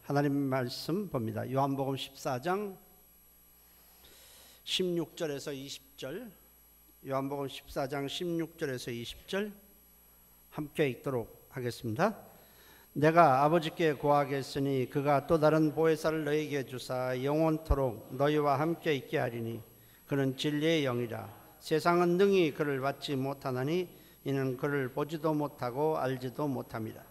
하나님 말씀 봅니다. 요한복음 14장 16절에서 20절, 요한복음 14장 16절에서 20절 함께 읽도록 하겠습니다. 내가 아버지께 구하겠으니 그가 또 다른 보혜사를 너희에게 주사 영원토록 너희와 함께 있게 하리니 그는 진리의 영이라. 세상은 능히 그를 받지 못하나니 이는 그를 보지도 못하고 알지도 못함이라.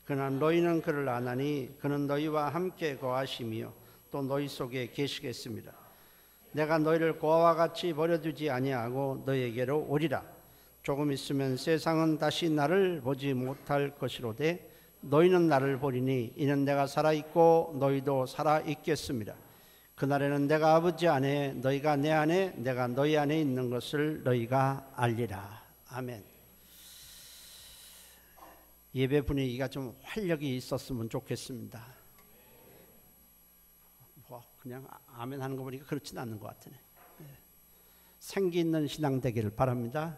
그러나 너희는 그를 아나니 그는 너희와 함께 거하시며 또 너희 속에 계시겠습니다. 내가 너희를 고아와 같이 버려두지 아니하고 너희에게로 오리라. 조금 있으면 세상은 다시 나를 보지 못할 것이로되 너희는 나를 보리니 이는 내가 살아있고 너희도 살아있겠습니다. 그날에는 내가 아버지 안에 너희가 내 안에 내가 너희 안에 있는 것을 너희가 알리라. 아멘. 예배 분위기가 좀 활력이 있었으면 좋겠습니다. 그냥 아멘 하는 거 보니까 그렇진 않는 것 같으네. 생기 있는 신앙 되기를 바랍니다.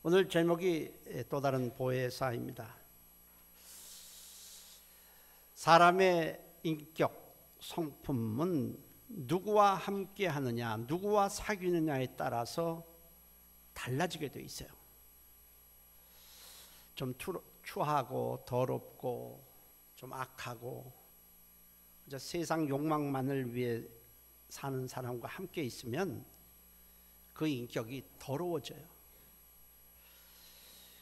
오늘 제목이 또 다른 보혜사입니다. 사람의 인격, 성품은 누구와 함께 하느냐, 누구와 사귀느냐에 따라서 달라지게 돼 있어요. 좀 추하고 더럽고 좀 악하고 세상 욕망만을 위해 사는 사람과 함께 있으면 그 인격이 더러워져요.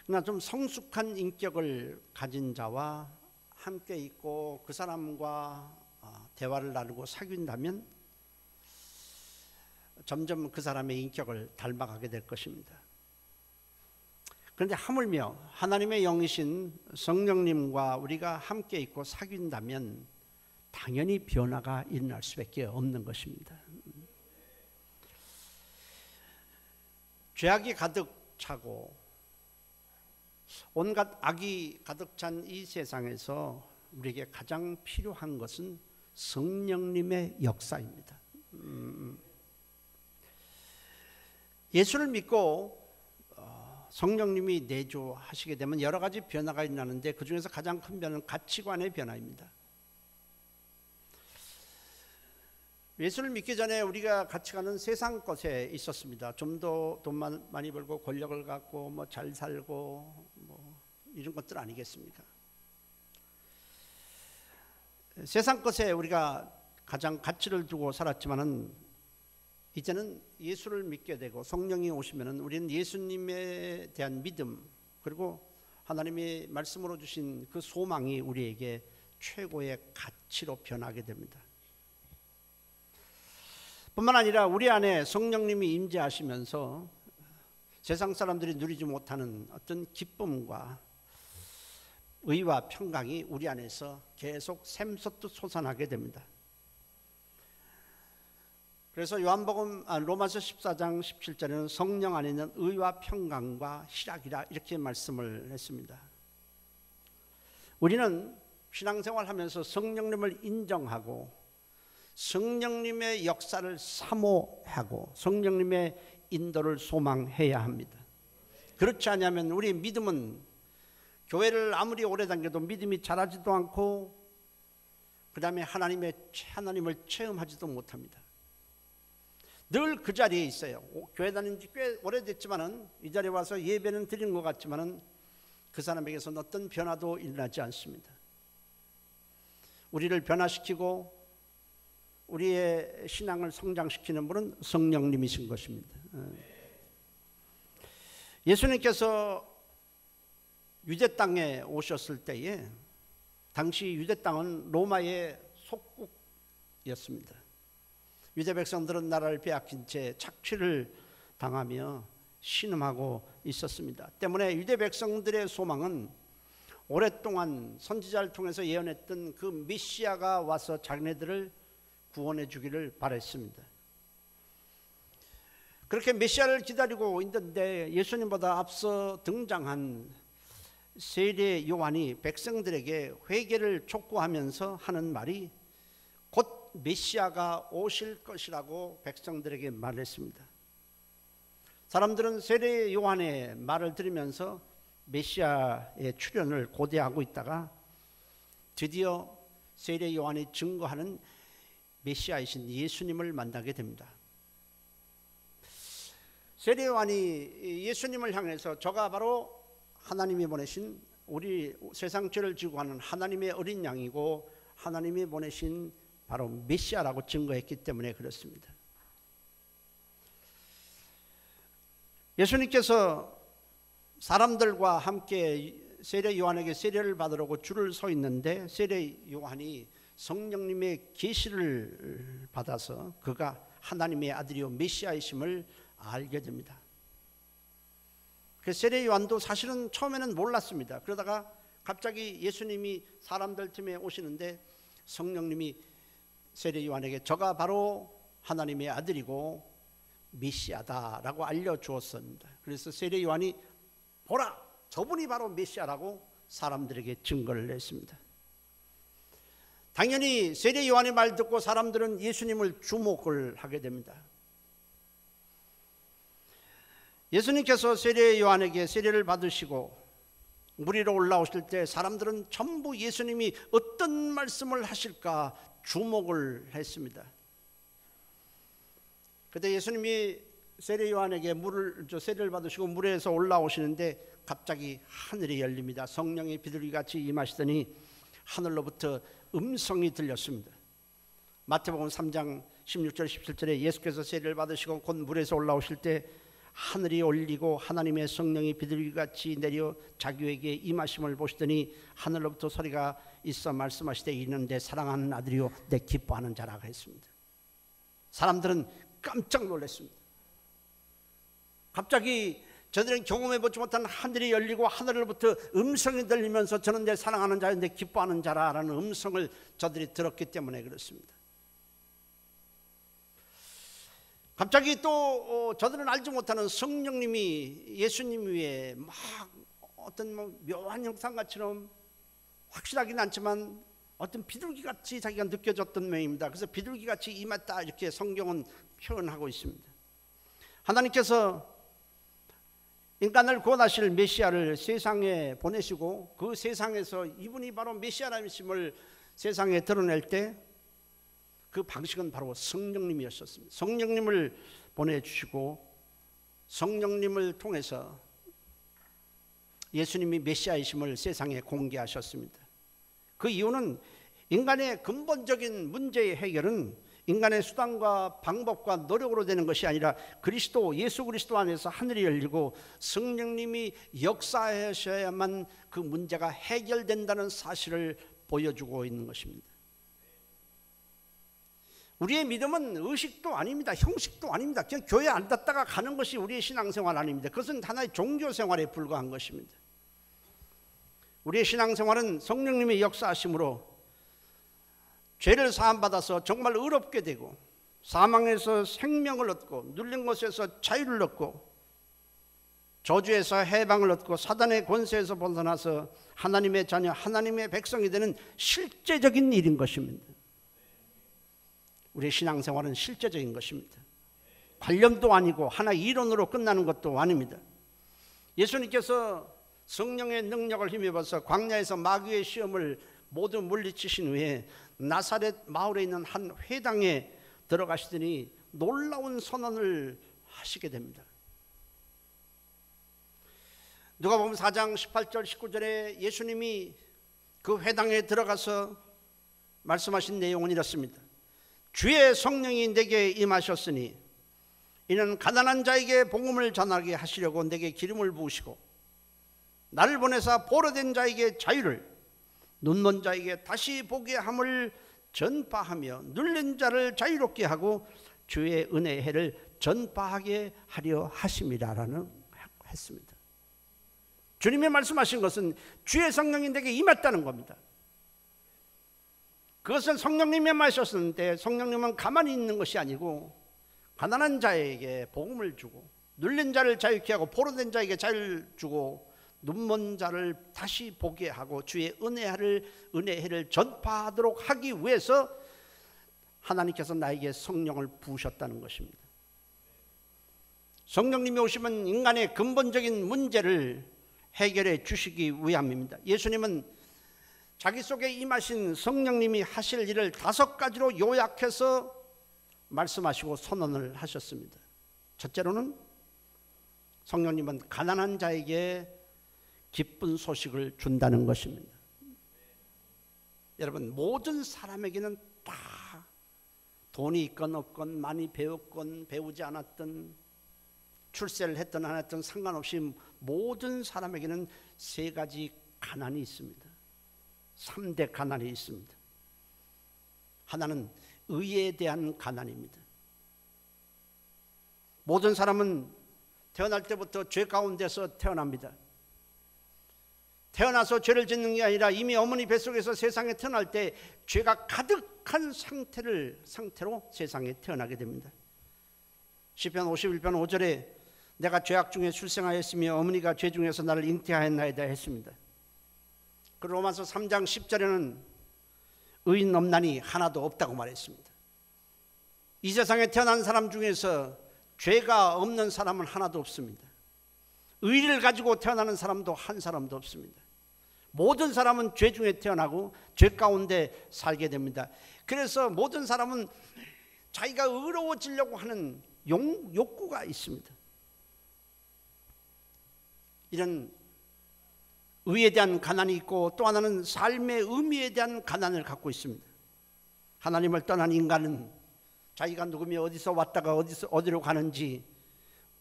그러나 좀 성숙한 인격을 가진 자와 함께 있고 그 사람과 대화를 나누고 사귄다면 점점 그 사람의 인격을 닮아가게 될 것입니다. 그런데 하물며 하나님의 영이신 성령님과 우리가 함께 있고 사귄다면 당연히 변화가 일어날 수밖에 없는 것입니다. 죄악이 가득 차고 온갖 악이 가득 찬 이 세상에서 우리에게 가장 필요한 것은 성령님의 역사입니다. 예수를 믿고 성령님이 내주하시게 되면 여러 가지 변화가 일어나는데 그 중에서 가장 큰 변화는 가치관의 변화입니다. 예수를 믿기 전에 우리가 가치관은 세상 것에 있었습니다. 좀 더 돈 많이 벌고 권력을 갖고 뭐 잘 살고 뭐 이런 것들 아니겠습니까? 세상 것에 우리가 가장 가치를 두고 살았지만은 이제는 예수를 믿게 되고 성령이 오시면은 우리는 예수님에 대한 믿음 그리고 하나님의 말씀으로 주신 그 소망이 우리에게 최고의 가치로 변하게 됩니다. 뿐만 아니라 우리 안에 성령님이 임재하시면서 세상 사람들이 누리지 못하는 어떤 기쁨과 의와 평강이 우리 안에서 계속 샘솟듯 솟아나게 됩니다. 그래서 로마서 14장 17절에는 성령 안에 있는 의와 평강과 희락이라 이렇게 말씀을 했습니다. 우리는 신앙생활하면서 성령님을 인정하고 성령님의 역사를 사모하고 성령님의 인도를 소망해야 합니다. 그렇지 않으면 우리 믿음은 교회를 아무리 오래 다녀도 믿음이 자라지도 않고 그 다음에 하나님을 체험하지도 못합니다. 늘 그 자리에 있어요. 교회 다닌 지 꽤 오래됐지만은 이 자리에 와서 예배는 드리는 것 같지만은 그 사람에게서는 어떤 변화도 일어나지 않습니다. 우리를 변화시키고 우리의 신앙을 성장시키는 분은 성령님이신 것입니다. 예수님께서 유대 땅에 오셨을 때에 당시 유대 땅은 로마의 속국이었습니다. 유대 백성들은 나라를 빼앗긴 채 착취를 당하며 신음하고 있었습니다. 때문에 유대 백성들의 소망은 오랫동안 선지자를 통해서 예언했던 그 메시아가 와서 자기네들을 구원해 주기를 바랬습니다. 그렇게 메시아를 기다리고 있는데 예수님보다 앞서 등장한 세례 요한이 백성들에게 회개를 촉구하면서 하는 말이 곧 메시아가 오실 것이라고 백성들에게 말했습니다. 사람들은 세례 요한의 말을 들으면서 메시아의 출현을 고대하고 있다가 드디어 세례 요한이 증거하는 메시아이신 예수님을 만나게 됩니다. 세례 요한이 예수님을 향해서 저가 바로 하나님이 보내신 우리 세상 죄를 지고 가는 하나님의 어린 양이고 하나님이 보내신 바로 메시아라고 증거했기 때문에 그렇습니다. 예수님께서 사람들과 함께 세례 요한에게 세례를 받으려고 줄을 서 있는데 세례 요한이 성령님의 계시를 받아서 그가 하나님의 아들이요 메시아이심을 알게 됩니다. 그 세례 요한도 사실은 처음에는 몰랐습니다. 그러다가 갑자기 예수님이 사람들 틈에 오시는데 성령님이 세례 요한에게 저가 바로 하나님의 아들이고 메시아다라고 알려주었습니다. 그래서 세례 요한이 보라, 저분이 바로 메시아라고 사람들에게 증거를 냈습니다. 당연히 세례 요한의 말 듣고 사람들은 예수님을 주목을 하게 됩니다. 예수님께서 세례 요한에게 세례를 받으시고 물 위로 올라오실 때 사람들은 전부 예수님이 어떤 말씀을 하실까 주목을 했습니다. 그때 예수님이 세례 요한에게 세례를 받으시고 물에서 올라오시는데 갑자기 하늘이 열립니다. 성령의 비둘기같이 임하시더니 하늘로부터 음성이 들렸습니다. 마태복음 3장 16절 17절에 예수께서 세례를 받으시고 곧 물에서 올라오실 때 하늘이 열리고 하나님의 성령이 비둘기같이 내려 자기에게 임하심을 보시더니 하늘로부터 소리가 있어 말씀하시되 이는 내 사랑하는 아들이요 내 기뻐하는 자라고 했습니다. 사람들은 깜짝 놀랐습니다. 갑자기 저들은 경험해보지 못한 하늘이 열리고 하늘로부터 음성이 들리면서 저는 내 사랑하는 자요 내 기뻐하는 자라는 음성을 저들이 들었기 때문에 그렇습니다. 갑자기 또 저들은 알지 못하는 성령님이 예수님 위에 막 어떤 묘한 형상같이럼 확실하긴 않지만 어떤 비둘기같이 자기가 느껴졌던 모양입니다. 그래서 비둘기같이 임했다 이렇게 성경은 표현하고 있습니다. 하나님께서 인간을 구원하실 메시아를 세상에 보내시고 그 세상에서 이분이 바로 메시아라심을 세상에 드러낼 때 그 방식은 바로 성령님이었습니다. 성령님을 보내주시고 성령님을 통해서 예수님이 메시아이심을 세상에 공개하셨습니다. 그 이유는 인간의 근본적인 문제의 해결은 인간의 수단과 방법과 노력으로 되는 것이 아니라 그리스도 예수 그리스도 안에서 하늘이 열리고 성령님이 역사하셔야만 그 문제가 해결된다는 사실을 보여주고 있는 것입니다. 우리의 믿음은 의식도 아닙니다. 형식도 아닙니다. 그냥 교회 앉았다가 가는 것이 우리의 신앙생활 아닙니다. 그것은 하나의 종교생활에 불과한 것입니다. 우리의 신앙생활은 성령님의 역사하심으로 죄를 사함받아서 정말 의롭게 되고 사망에서 생명을 얻고 눌린 것에서 자유를 얻고 저주에서 해방을 얻고 사단의 권세에서 벗어나서 하나님의 자녀 하나님의 백성이 되는 실제적인 일인 것입니다. 우리의 신앙생활은 실제적인 것입니다. 관념도 아니고 하나의 이론으로 끝나는 것도 아닙니다. 예수님께서 성령의 능력을 힘입어서 광야에서 마귀의 시험을 모두 물리치신 후에 나사렛 마을에 있는 한 회당에 들어가시더니 놀라운 선언을 하시게 됩니다. 누가복음 4장 18절 19절에 예수님이 그 회당에 들어가서 말씀하신 내용은 이렇습니다. 주의 성령이 내게 임하셨으니 이는 가난한 자에게 복음을 전하게 하시려고 내게 기름을 부으시고 나를 보내사 보로된 자에게 자유를 눈먼 자에게 다시 보게 함을 전파하며 눌린 자를 자유롭게 하고 주의 은혜의 해를 전파하게 하려 하심이라라는 했습니다. 주님이 말씀하신 것은 주의 성령이 내게 임했다는 겁니다. 그것은 성령님이 마셨었는데 성령님은 가만히 있는 것이 아니고 가난한 자에게 복음을 주고 눌린 자를 자유케 하고 포로된 자에게 자유를 주고 눈먼 자를 다시 보게 하고 주의 은혜를 전파하도록 하기 위해서 하나님께서 나에게 성령을 부으셨다는 것입니다. 성령님이 오시면 인간의 근본적인 문제를 해결해 주시기 위함입니다. 예수님은 자기 속에 임하신 성령님이 하실 일을 5가지로 요약해서 말씀하시고 선언을 하셨습니다. 첫째로는 성령님은 가난한 자에게 기쁜 소식을 준다는 것입니다. 여러분, 모든 사람에게는 다 돈이 있건 없건, 많이 배웠건 배우지 않았던, 출세를 했든 안 했든 상관없이 모든 사람에게는 3가지 가난이 있습니다. 3대 가난이 있습니다. 하나는 의에 대한 가난입니다. 모든 사람은 태어날 때부터 죄 가운데서 태어납니다. 태어나서 죄를 짓는 게 아니라 이미 어머니 뱃속에서 세상에 태어날 때 죄가 가득한 상태로 세상에 태어나게 됩니다. 시편 51편 5절에 내가 죄악 중에 출생하였으며 어머니가 죄 중에서 나를 잉태하였나이다 했습니다. 그 로마서 3장 10절에는 의인 없나니 하나도 없다고 말했습니다. 이 세상에 태어난 사람 중에서 죄가 없는 사람은 하나도 없습니다. 의를 가지고 태어나는 사람도 한 사람도 없습니다. 모든 사람은 죄 중에 태어나고 죄 가운데 살게 됩니다. 그래서 모든 사람은 자기가 의로워지려고 하는 욕구가 있습니다. 이런 의에 대한 가난이 있고, 또 하나는 삶의 의미에 대한 가난을 갖고 있습니다. 하나님을 떠난 인간은 자기가 누구며 어디서 왔다가 어디로 가는지,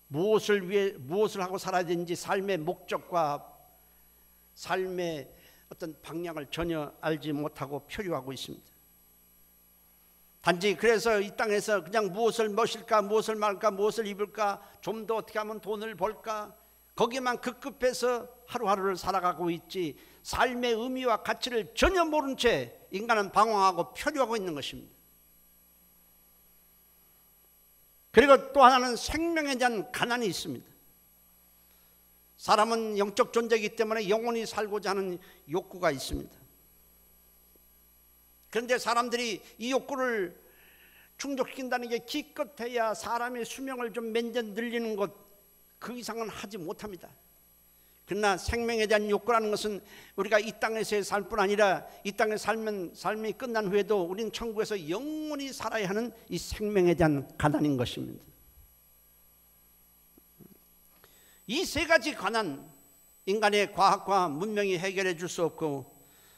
무엇을 하고 살아야 되는지 삶의 목적과 삶의 어떤 방향을 전혀 알지 못하고 표류하고 있습니다. 단지 그래서 이 땅에서 그냥 무엇을 마실까, 무엇을 말까, 무엇을 입을까, 좀 더 어떻게 하면 돈을 벌까, 거기에만 급급해서 하루하루를 살아가고 있지, 삶의 의미와 가치를 전혀 모른 채 인간은 방황하고 표류하고 있는 것입니다. 그리고 또 하나는 생명에 대한 가난이 있습니다. 사람은 영적 존재이기 때문에 영원히 살고자 하는 욕구가 있습니다. 그런데 사람들이 이 욕구를 충족시킨다는 게 기껏해야 사람의 수명을 좀 몇 년 늘리는 것, 그 이상은 하지 못합니다. 그러나 생명에 대한 욕구라는 것은 우리가 이 땅에서의 삶뿐 아니라 이 땅에 삶이 끝난 후에도 우리는 천국에서 영원히 살아야 하는 이 생명에 대한 가난인 것입니다. 이 3가지 가난, 인간의 과학과 문명이 해결해 줄 수 없고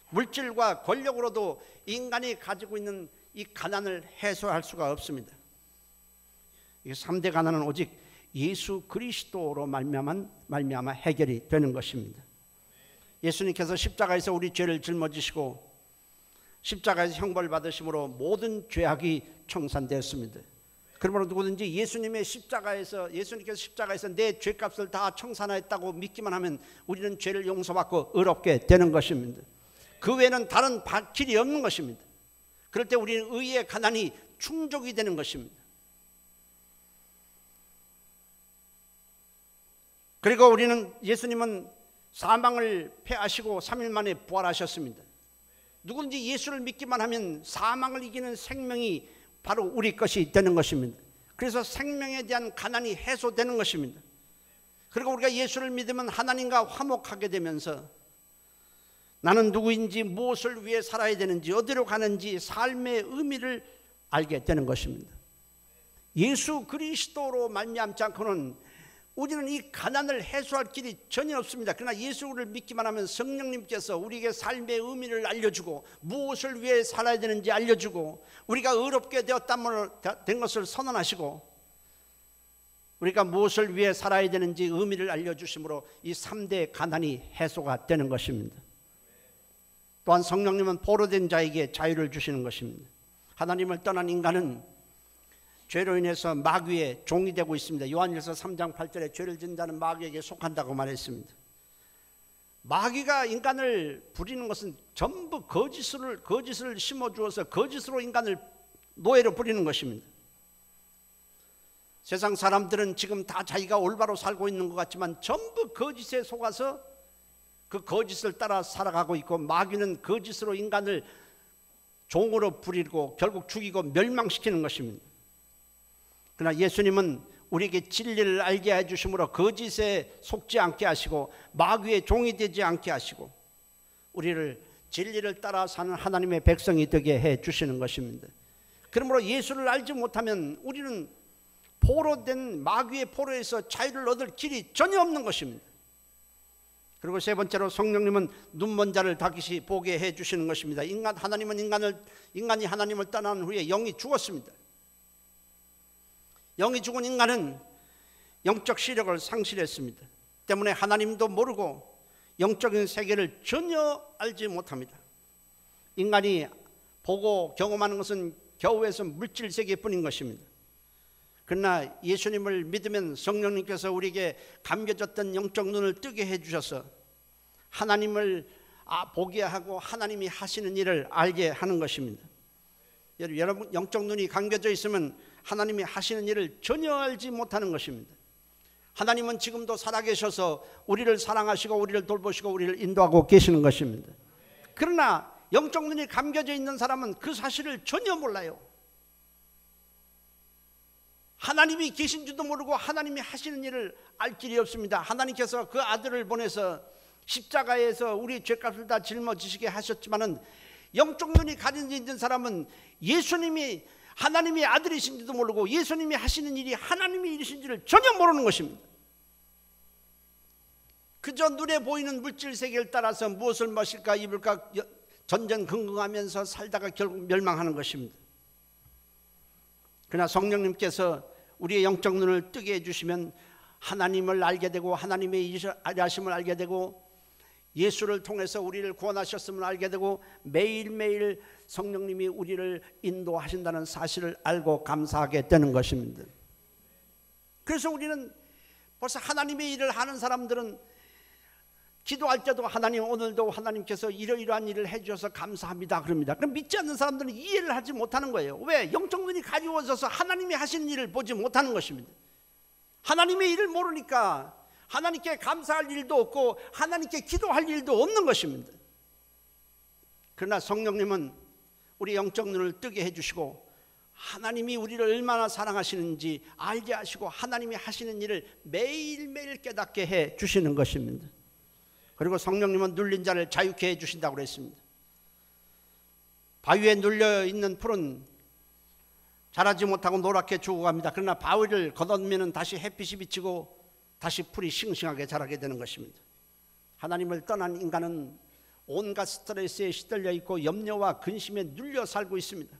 물질과 권력으로도 인간이 가지고 있는 이 가난을 해소할 수가 없습니다. 이 3대 가난은 오직 예수 그리스도로 말미암아 해결이 되는 것입니다. 예수님께서 십자가에서 우리 죄를 짊어지시고 십자가에서 형벌 받으심으로 모든 죄악이 청산되었습니다. 그러므로 누구든지 예수님께서 십자가에서 내 죄값을 다 청산하였다고 믿기만 하면 우리는 죄를 용서받고 의롭게 되는 것입니다. 그 외에는 다른 길이 없는 것입니다. 그럴 때 우리는 의의 가난이 충족이 되는 것입니다. 그리고 예수님은 사망을 패하시고 3일 만에 부활하셨습니다. 누군지 예수를 믿기만 하면 사망을 이기는 생명이 바로 우리 것이 되는 것입니다. 그래서 생명에 대한 가난이 해소되는 것입니다. 그리고 우리가 예수를 믿으면 하나님과 화목하게 되면서 나는 누구인지, 무엇을 위해 살아야 되는지, 어디로 가는지 삶의 의미를 알게 되는 것입니다. 예수 그리스도로 말미암지 않고는 우리는 이 가난을 해소할 길이 전혀 없습니다. 그러나 예수를 믿기만 하면 성령님께서 우리에게 삶의 의미를 알려주고 무엇을 위해 살아야 되는지 알려주고 우리가 의롭게 된 것을 선언하시고 우리가 무엇을 위해 살아야 되는지 의미를 알려주심으로 이 3대 가난이 해소가 되는 것입니다. 또한 성령님은 포로된 자에게 자유를 주시는 것입니다. 하나님을 떠난 인간은 죄로 인해서 마귀의 종이 되고 있습니다. 요한일서 3장 8절에 죄를 짓는다는 마귀에게 속한다고 말했습니다. 마귀가 인간을 부리는 것은 전부 거짓을 심어주어서 거짓으로 인간을 노예로 부리는 것입니다. 세상 사람들은 지금 다 자기가 올바로 살고 있는 것 같지만 전부 거짓에 속아서 그 거짓을 따라 살아가고 있고 마귀는 거짓으로 인간을 종으로 부리고 결국 죽이고 멸망시키는 것입니다. 그러나 예수님은 우리에게 진리를 알게 해주심으로 거짓에 속지 않게 하시고 마귀의 종이 되지 않게 하시고 우리를 진리를 따라 사는 하나님의 백성이 되게 해 주시는 것입니다. 그러므로 예수를 알지 못하면 우리는 포로된 마귀의 포로에서 자유를 얻을 길이 전혀 없는 것입니다. 그리고 세 번째로 성령님은 눈먼 자를 다시 보게 해 주시는 것입니다. 인간이 하나님을 떠난 후에 영이 죽었습니다. 영이 죽은 인간은 영적 시력을 상실했습니다. 때문에 하나님도 모르고 영적인 세계를 전혀 알지 못합니다. 인간이 보고 경험하는 것은 겨우에서 물질 세계뿐인 것입니다. 그러나 예수님을 믿으면 성령님께서 우리에게 감겨졌던 영적 눈을 뜨게 해주셔서 하나님을 보게 하고 하나님이 하시는 일을 알게 하는 것입니다. 여러분, 영적 눈이 감겨져 있으면 하나님이 하시는 일을 전혀 알지 못하는 것입니다. 하나님은 지금도 살아계셔서 우리를 사랑하시고 우리를 돌보시고 우리를 인도하고 계시는 것입니다. 그러나 영적 눈이 감겨져 있는 사람은 그 사실을 전혀 몰라요. 하나님이 계신 줄도 모르고 하나님이 하시는 일을 알 길이 없습니다. 하나님께서 그 아들을 보내서 십자가에서 우리 죄값을 다 짊어지시게 하셨지만은 영적 눈이 가려져 있는 사람은 예수님이 하나님의 아들이신지도 모르고 예수님이 하시는 일이 하나님의 일이신지를 전혀 모르는 것입니다. 그저 눈에 보이는 물질 세계를 따라서 무엇을 마실까 입을까 전전긍긍하면서 살다가 결국 멸망하는 것입니다. 그러나 성령님께서 우리의 영적 눈을 뜨게 해주시면 하나님을 알게 되고 하나님의 일하심을 알게 되고 예수를 통해서 우리를 구원하셨음을 알게 되고 매일매일 성령님이 우리를 인도하신다는 사실을 알고 감사하게 되는 것입니다. 그래서 우리는 벌써 하나님의 일을 하는 사람들은 기도할 때도 하나님 오늘도 하나님께서 이러이러한 일을 해주셔서 감사합니다 그럽니다. 그럼 믿지 않는 사람들은 이해를 하지 못하는 거예요. 왜? 영적 눈이 가리워져서 하나님이 하시는 일을 보지 못하는 것입니다. 하나님의 일을 모르니까 하나님께 감사할 일도 없고 하나님께 기도할 일도 없는 것입니다. 그러나 성령님은 우리 영적 눈을 뜨게 해주시고 하나님이 우리를 얼마나 사랑하시는지 알게 하시고 하나님이 하시는 일을 매일매일 깨닫게 해 주시는 것입니다. 그리고 성령님은 눌린 자를 자유케 해주신다고 그랬습니다. 바위에 눌려있는 풀은 자라지 못하고 노랗게 죽어갑니다. 그러나 바위를 걷어내면 다시 햇빛이 비치고 다시 풀이 싱싱하게 자라게 되는 것입니다. 하나님을 떠난 인간은 온갖 스트레스에 시달려 있고 염려와 근심에 눌려 살고 있습니다.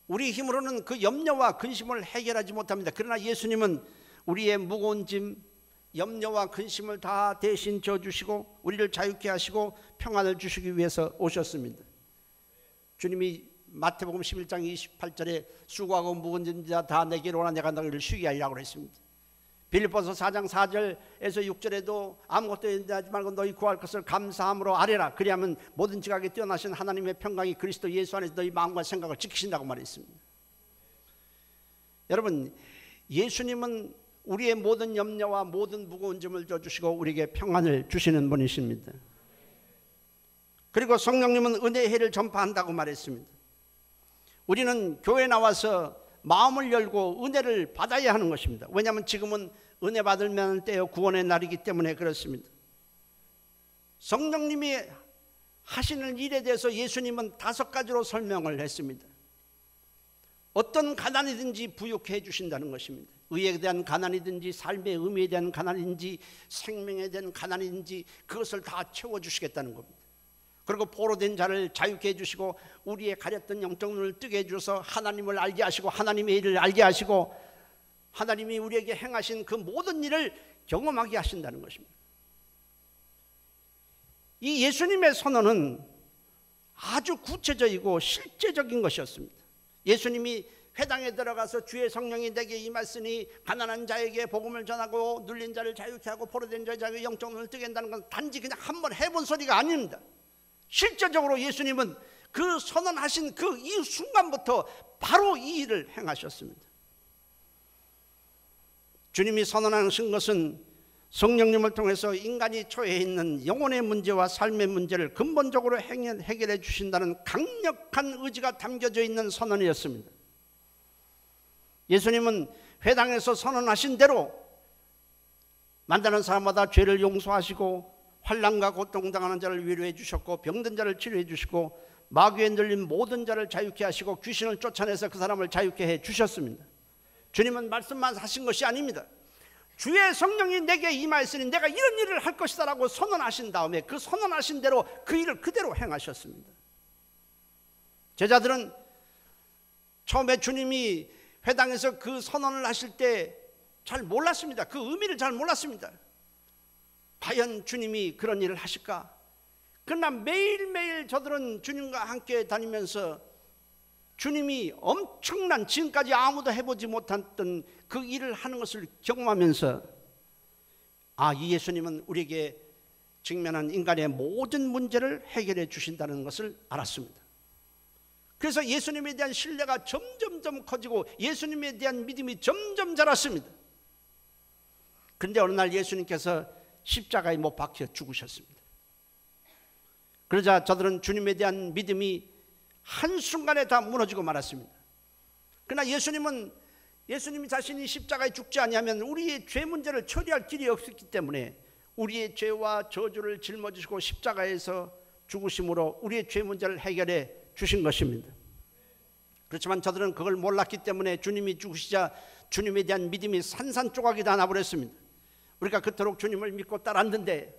우리 힘으로는 그 염려와 근심을 해결하지 못합니다. 그러나 예수님은 우리의 무거운 짐 염려와 근심을 다 대신 져주시고 우리를 자유케 하시고 평안을 주시기 위해서 오셨습니다. 주님이 마태복음 11장 28절에 수고하고 무거운 자 다 내게로 오라 내가 너희를 쉬게 하려고 했습니다. 빌립보서 4장 4절에서 6절에도 아무것도 하지 말고 너희 구할 것을 감사함으로 아뢰라. 그리하면 모든 지각에 뛰어나신 하나님의 평강이 그리스도 예수 안에서 너희 마음과 생각을 지키신다고 말했습니다. 여러분, 예수님은 우리의 모든 염려와 모든 무거운 짐을 져주시고 우리에게 평안을 주시는 분이십니다. 그리고 성령님은 은혜의 해를 전파한다고 말했습니다. 우리는 교회에 나와서 마음을 열고 은혜를 받아야 하는 것입니다. 왜냐하면 지금은 은혜 받을 만한 때요 구원의 날이기 때문에 그렇습니다. 성령님이 하시는 일에 대해서 예수님은 5가지로 설명을 했습니다. 어떤 가난이든지 부유케 해주신다는 것입니다. 의에 대한 가난이든지 삶의 의미에 대한 가난인지 생명에 대한 가난인지 그것을 다 채워주시겠다는 겁니다. 그리고 포로된 자를 자유케 해주시고 우리의 가렸던 영적 눈을 뜨게 해주셔서 하나님을 알게 하시고 하나님의 일을 알게 하시고 하나님이 우리에게 행하신 그 모든 일을 경험하게 하신다는 것입니다. 이 예수님의 선언은 아주 구체적이고 실제적인 것이었습니다. 예수님이 회당에 들어가서 주의 성령이 내게 임하시니 가난한 자에게 복음을 전하고 눌린 자를 자유케 하고 포로된 자에게 영적 눈을 뜨게 한다는 건 단지 그냥 한번 해본 소리가 아닙니다. 실제적으로 예수님은 그 선언하신 그 이 순간부터 바로 이 일을 행하셨습니다. 주님이 선언하신 것은 성령님을 통해서 인간이 처해 있는 영혼의 문제와 삶의 문제를 근본적으로 해결해 주신다는 강력한 의지가 담겨져 있는 선언이었습니다. 예수님은 회당에서 선언하신 대로 만나는 사람마다 죄를 용서하시고 환난과 고통당하는 자를 위로해 주셨고 병든 자를 치료해 주시고 마귀에 눌린 모든 자를 자유케 하시고 귀신을 쫓아내서 그 사람을 자유케 해 주셨습니다. 주님은 말씀만 하신 것이 아닙니다. 주의 성령이 내게 임하였으니 내가 이런 일을 할 것이다 라고 선언하신 다음에 그 선언하신 대로 그 일을 그대로 행하셨습니다. 제자들은 처음에 주님이 회당에서 그 선언을 하실 때 잘 몰랐습니다. 그 의미를 잘 몰랐습니다. 과연 주님이 그런 일을 하실까? 그러나 매일매일 저들은 주님과 함께 다니면서 주님이 엄청난 지금까지 아무도 해보지 못했던 그 일을 하는 것을 경험하면서 이 예수님은 우리에게 직면한 인간의 모든 문제를 해결해 주신다는 것을 알았습니다. 그래서 예수님에 대한 신뢰가 점점점 커지고 예수님에 대한 믿음이 점점 자랐습니다. 그런데 어느 날 예수님께서 십자가에 못 박혀 죽으셨습니다. 그러자 저들은 주님에 대한 믿음이 한순간에 다 무너지고 말았습니다. 그러나 예수님이 자신이 십자가에 죽지 아니하면 우리의 죄 문제를 처리할 길이 없었기 때문에 우리의 죄와 저주를 짊어지시고 십자가에서 죽으심으로 우리의 죄 문제를 해결해 주신 것입니다. 그렇지만 저들은 그걸 몰랐기 때문에 주님이 죽으시자 주님에 대한 믿음이 산산조각이 다 나버렸습니다. 우리가 그토록 주님을 믿고 따랐는데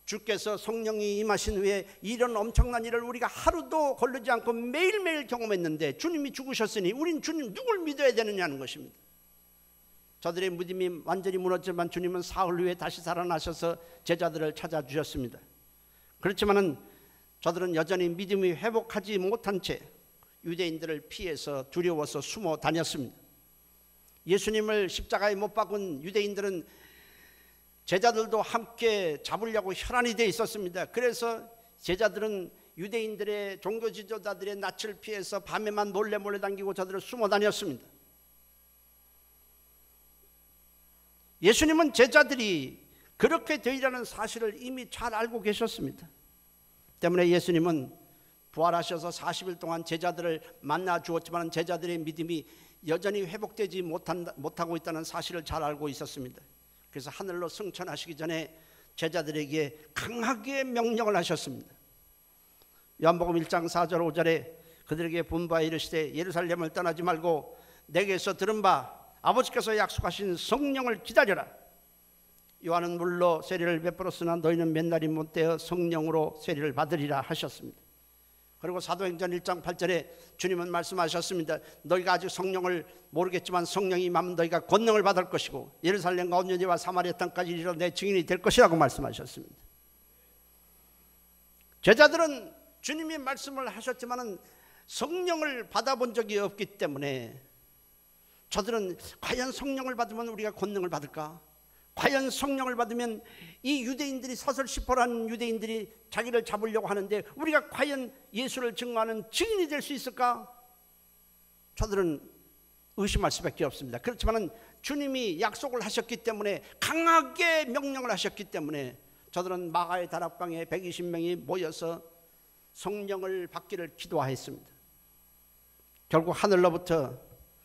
주께서 성령이 임하신 후에 이런 엄청난 일을 우리가 하루도 걸르지 않고 매일매일 경험했는데 주님이 죽으셨으니 우린 주님 누굴 믿어야 되느냐는 것입니다. 저들의 믿음이 완전히 무너졌지만 주님은 사흘 후에 다시 살아나셔서 제자들을 찾아주셨습니다. 그렇지만 저들은 여전히 믿음이 회복하지 못한 채 유대인들을 피해서 두려워서 숨어 다녔습니다. 예수님을 십자가에 못 박은 유대인들은 제자들도 함께 잡으려고 혈안이 되어 있었습니다. 그래서 제자들은 유대인들의 종교 지도자들의 낯을 피해서 밤에만 몰래 당기고 저들을 숨어 다녔습니다. 예수님은 제자들이 그렇게 되리라는 사실을 이미 잘 알고 계셨습니다. 때문에 예수님은 부활하셔서 40일 동안 제자들을 만나 주었지만 제자들의 믿음이 여전히 회복되지 못하고 있다는 사실을 잘 알고 있었습니다. 그래서 하늘로 승천하시기 전에 제자들에게 강하게 명령을 하셨습니다. 요한복음 1장 4절 5절에 그들에게 분부하여 이르시되 예루살렘을 떠나지 말고 내게서 들은 바 아버지께서 약속하신 성령을 기다려라. 요한은 물로 세례를 베풀었으나 너희는 몇 날이 못되어 성령으로 세례를 받으리라 하셨습니다. 그리고 사도행전 1장 8절에 주님은 말씀하셨습니다. 너희가 아직 성령을 모르겠지만 성령이 임하면 너희가 권능을 받을 것이고 예루살렘과 온 유대와 사마리아 땅까지 이르러 내 증인이 될 것이라고 말씀하셨습니다. 제자들은 주님이 말씀을 하셨지만 성령을 받아본 적이 없기 때문에 저들은 과연 성령을 받으면 우리가 권능을 받을까? 과연 성령을 받으면 이 유대인들이 서설시포라는 유대인들이 자기를 잡으려고 하는데 우리가 과연 예수를 증거하는 증인이 될 수 있을까? 저들은 의심할 수밖에 없습니다. 그렇지만 주님이 약속을 하셨기 때문에 강하게 명령을 하셨기 때문에 저들은 마가의 다락방에 120명이 모여서 성령을 받기를 기도하였습니다. 결국 하늘로부터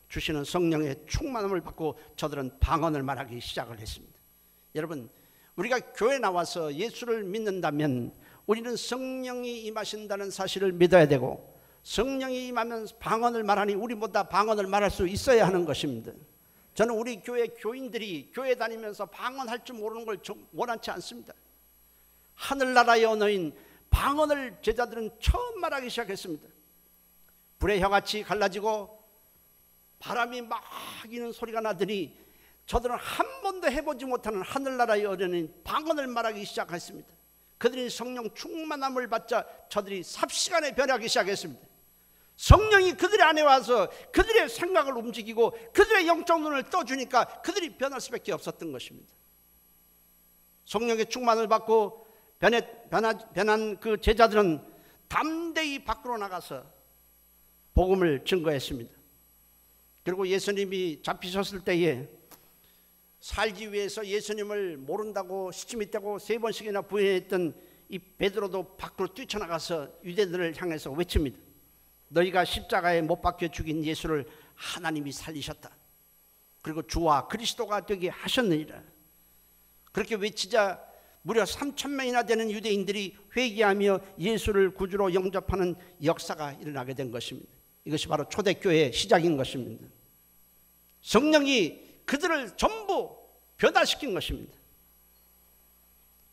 주시는 성령의 충만함을 받고 저들은 방언을 말하기 시작을 했습니다. 여러분, 우리가 교회 나와서 예수를 믿는다면 우리는 성령이 임하신다는 사실을 믿어야 되고 성령이 임하면 방언을 말하니 우리보다 방언을 말할 수 있어야 하는 것입니다. 저는 우리 교회 교인들이 교회 다니면서 방언할 줄 모르는 걸 원하지 않습니다. 하늘나라의 언어인 방언을 제자들은 처음 말하기 시작했습니다. 불의 혀같이 갈라지고 바람이 막 이는 소리가 나더니 저들은 한 번도 해보지 못하는 하늘나라의 언어인 방언을 말하기 시작했습니다. 그들이 성령 충만함을 받자 저들이 삽시간에 변하기 시작했습니다. 성령이 그들의 안에 와서 그들의 생각을 움직이고 그들의 영적 눈을 떠주니까 그들이 변할 수밖에 없었던 것입니다. 성령의 충만을 받고 변한 그 제자들은 담대히 밖으로 나가서 복음을 증거했습니다. 그리고 예수님이 잡히셨을 때에 살기 위해서 예수님을 모른다고 시치미떼고 3번씩이나 부인했던 이 베드로도 밖으로 뛰쳐나가서 유대인들을 향해서 외칩니다. 너희가 십자가에 못 박혀 죽인 예수를 하나님이 살리셨다. 그리고 주와 그리스도가 되게 하셨느니라. 그렇게 외치자 무려 3,000명이나 되는 유대인들이 회개하며 예수를 구주로 영접하는 역사가 일어나게 된 것입니다. 이것이 바로 초대교회의 시작인 것입니다. 성령이 그들을 전부 변화시킨 것입니다.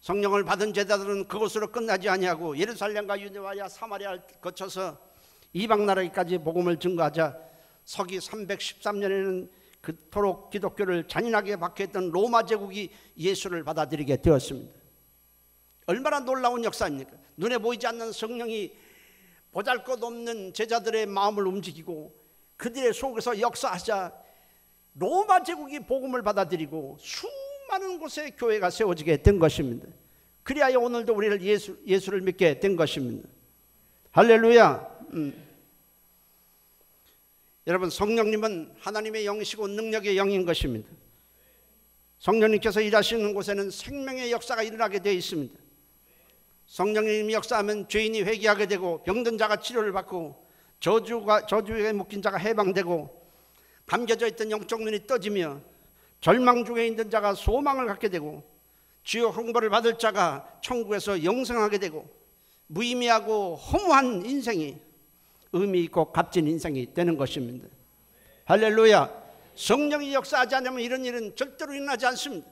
성령을 받은 제자들은 그곳으로 끝나지 아니하고 예루살렘과 유대와 사마리아를 거쳐서 이방 나라에까지 복음을 증거하자 서기 313년에는 그토록 기독교를 잔인하게 박해했던 로마 제국이 예수를 받아들이게 되었습니다. 얼마나 놀라운 역사입니까? 눈에 보이지 않는 성령이 보잘것없는 제자들의 마음을 움직이고 그들의 속에서 역사하자 로마 제국이 복음을 받아들이고 수많은 곳에 교회가 세워지게 된 것입니다. 그리하여 오늘도 우리를 예수를 믿게 된 것입니다. 할렐루야. 여러분, 성령님은 하나님의 영이시고 능력의 영인 것입니다. 성령님께서 일하시는 곳에는 생명의 역사가 일어나게 되어 있습니다. 성령님이 역사하면 죄인이 회개하게 되고 병든 자가 치료를 받고 저주에 묶인 자가 해방되고 감겨져 있던 영적 눈이 떠지며 절망 중에 있는 자가 소망을 갖게 되고 지옥 형벌을 받을 자가 천국에서 영생하게 되고 무의미하고 허무한 인생이 의미 있고 값진 인생이 되는 것입니다. 할렐루야. 성령이 역사하지 않으면 이런 일은 절대로 일어나지 않습니다.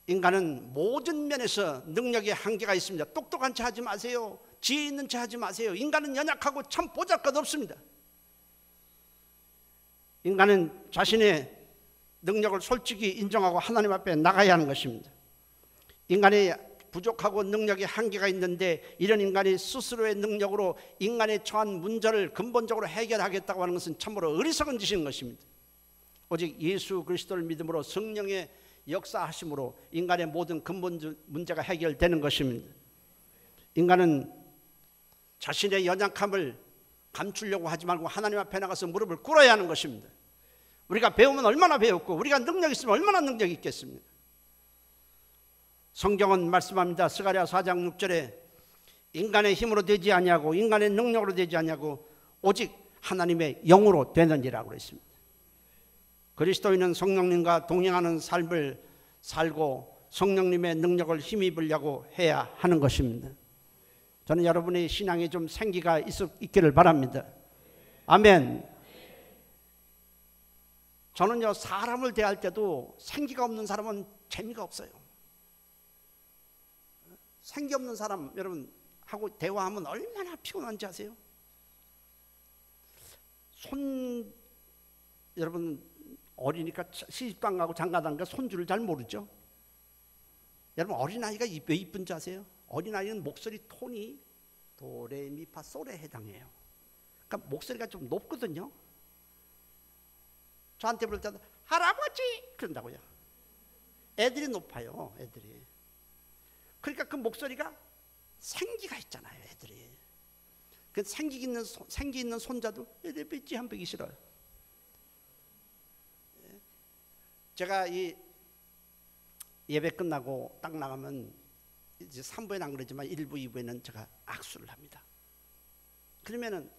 인간은 모든 면에서 능력의 한계가 있습니다. 똑똑한 체 하지 마세요. 지혜 있는 체 하지 마세요. 인간은 연약하고 참 보잘것없습니다. 인간은 자신의 능력을 솔직히 인정하고 하나님 앞에 나가야 하는 것입니다. 인간의 부족하고 능력의 한계가 있는데 이런 인간이 스스로의 능력으로 인간의 처한 문제를 근본적으로 해결하겠다고 하는 것은 참으로 어리석은 짓인 것입니다. 오직 예수 그리스도를 믿음으로 성령의 역사하심으로 인간의 모든 근본 문제가 해결되는 것입니다. 인간은 자신의 연약함을 감추려고 하지 말고 하나님 앞에 나가서 무릎을 꿇어야 하는 것입니다. 우리가 배우면 얼마나 배웠고 우리가 능력이 있으면 얼마나 능력이 있겠습니까? 성경은 말씀합니다. 스가랴 4장 6절에 인간의 힘으로 되지 아니하고 인간의 능력으로 되지 아니하고 오직 하나님의 영으로 되느니라고 그랬습니다. 그리스도인은 성령님과 동행하는 삶을 살고 성령님의 능력을 힘입으려고 해야 하는 것입니다. 저는 여러분의 신앙에 좀 생기가 있기를 바랍니다. 아멘. 저는요, 사람을 대할 때도 생기가 없는 사람은 재미가 없어요. 생기 없는 사람 여러분 하고 대화하면 얼마나 피곤한지 아세요? 여러분 어리니까 시집도 안 가고 장가도 안 가고 손주를 잘 모르죠? 여러분 어린아이가 왜 이쁜지 아세요? 어린아이는 목소리 톤이 도레미파솔에 해당해요. 그러니까 목소리가 좀 높거든요. 저한테 부를 때도 할아버지 그런다고요. 애들이 높아요. 애들이. 그러니까 그 목소리가 생기가 있잖아요. 애들이. 그 생기 있는 손자도 애들 삐지 한 뵈기 싫어요. 제가 이 예배 끝나고 딱 나가면 이제 3부에는 안 그러지만 1부, 2부에는 제가 악수를 합니다. 그러면은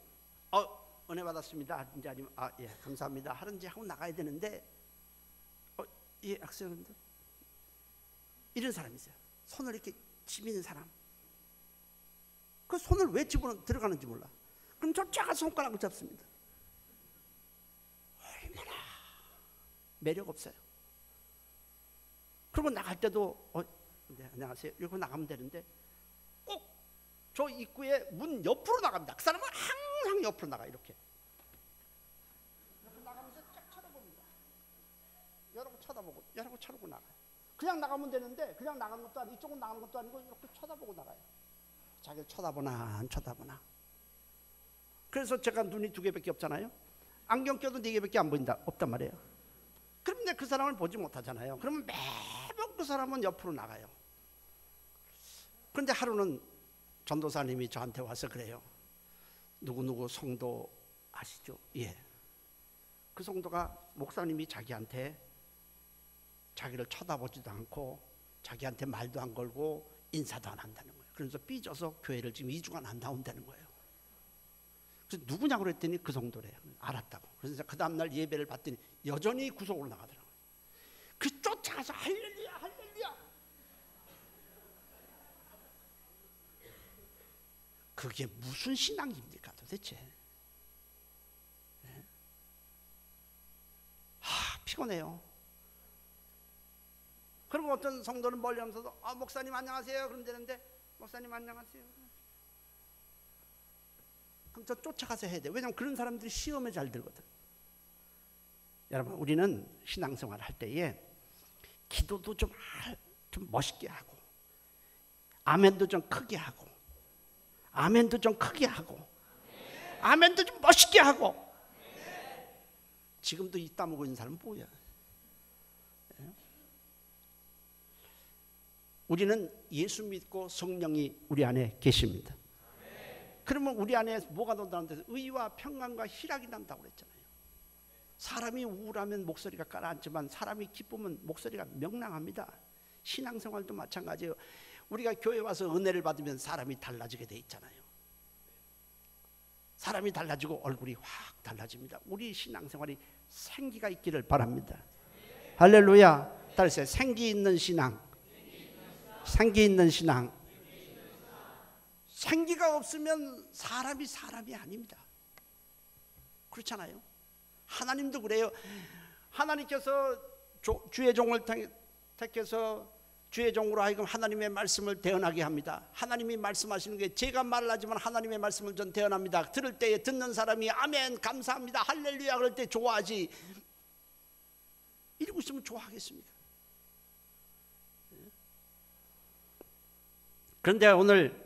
은혜 받았습니다. 이제 아니면 예, 감사합니다. 하는지 하고 나가야 되는데 예, 악수합니다. 이런 사람이 있어요. 손을 이렇게 집는 사람. 그 손을 왜 들어가는지 몰라. 그럼 저 작은 손가락을 잡습니다. 얼마나 매력 없어요. 그리고 나갈 때도 네, 안녕하세요. 이러고 나가면 되는데 꼭 저 입구에 문 옆으로 나갑니다. 그 사람은 항상 옆으로 나가요. 이렇게 나가면서 쫙 쳐다봅니다. 여러분 쳐다보고 여러분 쳐다보고 나가요. 그냥 나가면 되는데 그냥 나가는 것도 아니고 이쪽은 나가는 것도 아니고 이렇게 쳐다보고 나가요. 자기를 쳐다보나 안 쳐다보나. 그래서 제가 눈이 2개밖에 없잖아요. 안경 껴도 4개밖에 안 보인다 없단 말이에요. 그럼 그 사람을 보지 못하잖아요. 그러면 매번 그 사람은 옆으로 나가요. 그런데 하루는 전도사님이 저한테 와서 그래요. 누구누구 성도 아시죠? 예. 그 성도가 목사님이 자기한테 자기를 쳐다보지도 않고 자기한테 말도 안 걸고 인사도 안 한다는 거예요. 그래서 삐져서 교회를 지금 2주간 안 나온다는 거예요. 그래서 누구냐고 그랬더니 그 성도래요. 알았다고. 그래서 그 다음날 예배를 받더니 여전히 구속으로 나가더라고요. 그 쫓아가서 할렐루야 할렐루야 그게 무슨 신앙입니까 도대체? 피곤해요. 그리고 어떤 성도는 멀리 하면서도 목사님 안녕하세요 그러면 되는데, 목사님 안녕하세요 그럼 저 쫓아가서 해야 돼. 왜냐하면 그런 사람들이 시험에 잘 들거든. 여러분, 우리는 신앙생활 할 때에 기도도 좀 멋있게 하고, 아멘도 좀 크게 하고, 아멘도 좀 크게 하고, 아멘도 좀 멋있게 하고. 지금도 입 다물고 있는 사람은 뭐야? 우리는 예수 믿고 성령이 우리 안에 계십니다. 그러면 우리 안에 뭐가 난다는데, 의와 평강과 희락이 난다고 그랬잖아요. 사람이 우울하면 목소리가 가라앉지만 사람이 기쁘면 목소리가 명랑합니다. 신앙생활도 마찬가지예요. 우리가 교회 와서 은혜를 받으면 사람이 달라지게 돼 있잖아요. 사람이 달라지고 얼굴이 확 달라집니다. 우리 신앙생활이 생기가 있기를 바랍니다. 할렐루야. 따라서 생기 있는 신앙, 생기 있는 신앙. 생기가 없으면 사람이 아닙니다. 그렇잖아요. 하나님도 그래요. 하나님께서 주의 종을 택해서 주의 종으로 하여금 하나님의 말씀을 대언하게 합니다. 하나님이 말씀하시는 게, 제가 말을 하지만 하나님의 말씀을 전 대언합니다. 들을 때에 듣는 사람이 아멘 감사합니다 할렐루야 그럴 때 좋아하지, 이러고 있으면 좋아하겠습니까? 그런데 오늘